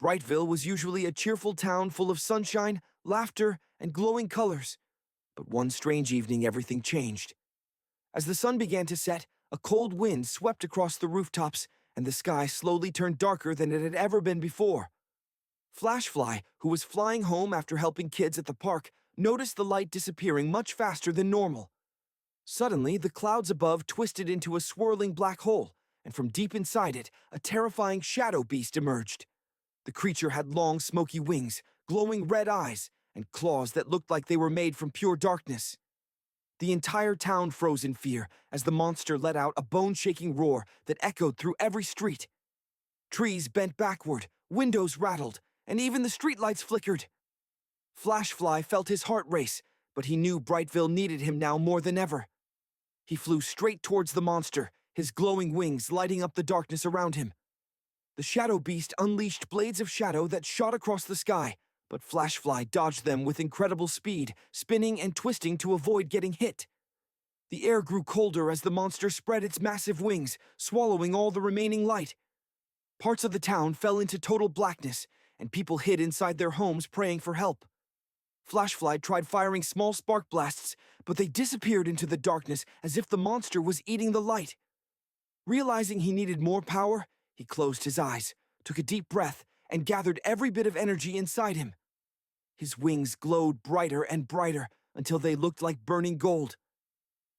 Brightville was usually a cheerful town full of sunshine, laughter, and glowing colors. But one strange evening, everything changed. As the sun began to set, a cold wind swept across the rooftops, and the sky slowly turned darker than it had ever been before. Flashfly, who was flying home after helping kids at the park, noticed the light disappearing much faster than normal. Suddenly, the clouds above twisted into a swirling black hole, and from deep inside it, a terrifying shadow beast emerged. The creature had long, smoky wings, glowing red eyes, and claws that looked like they were made from pure darkness. The entire town froze in fear as the monster let out a bone-shaking roar that echoed through every street. Trees bent backward, windows rattled, and even the streetlights flickered. Flashfly felt his heart race, but he knew Brightville needed him now more than ever. He flew straight towards the monster, his glowing wings lighting up the darkness around him. The shadow beast unleashed blades of shadow that shot across the sky, but Flashfly dodged them with incredible speed, spinning and twisting to avoid getting hit. The air grew colder as the monster spread its massive wings, swallowing all the remaining light. Parts of the town fell into total blackness, and people hid inside their homes praying for help. Flashfly tried firing small spark blasts, but they disappeared into the darkness as if the monster was eating the light. Realizing he needed more power, he closed his eyes, took a deep breath, and gathered every bit of energy inside him. His wings glowed brighter and brighter until they looked like burning gold.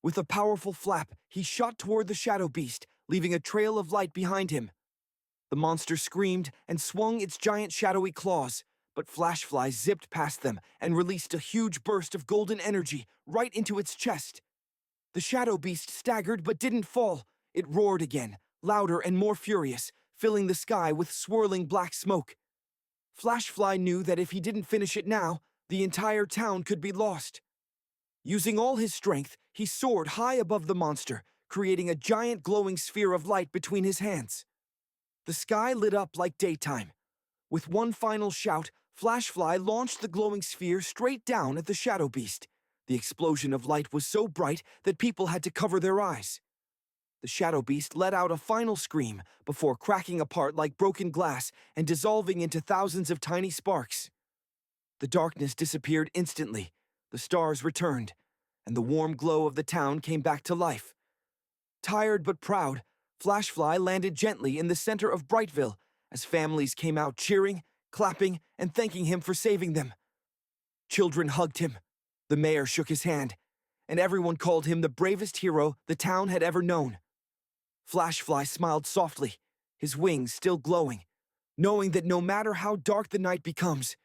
With a powerful flap, he shot toward the shadow beast, leaving a trail of light behind him. The monster screamed and swung its giant shadowy claws, but Flashfly zipped past them and released a huge burst of golden energy right into its chest. The shadow beast staggered but didn't fall. It roared again, louder and more furious, filling the sky with swirling black smoke. Flashfly knew that if he didn't finish it now, the entire town could be lost. Using all his strength, he soared high above the monster, creating a giant glowing sphere of light between his hands. The sky lit up like daytime. With one final shout, Flashfly launched the glowing sphere straight down at the shadow beast. The explosion of light was so bright that people had to cover their eyes. The shadow beast let out a final scream before cracking apart like broken glass and dissolving into thousands of tiny sparks. The darkness disappeared instantly, the stars returned, and the warm glow of the town came back to life. Tired but proud, Flashfly landed gently in the center of Brightville as families came out cheering, clapping, and thanking him for saving them. Children hugged him, the mayor shook his hand, and everyone called him the bravest hero the town had ever known. Flashfly smiled softly, his wings still glowing, knowing that no matter how dark the night becomes,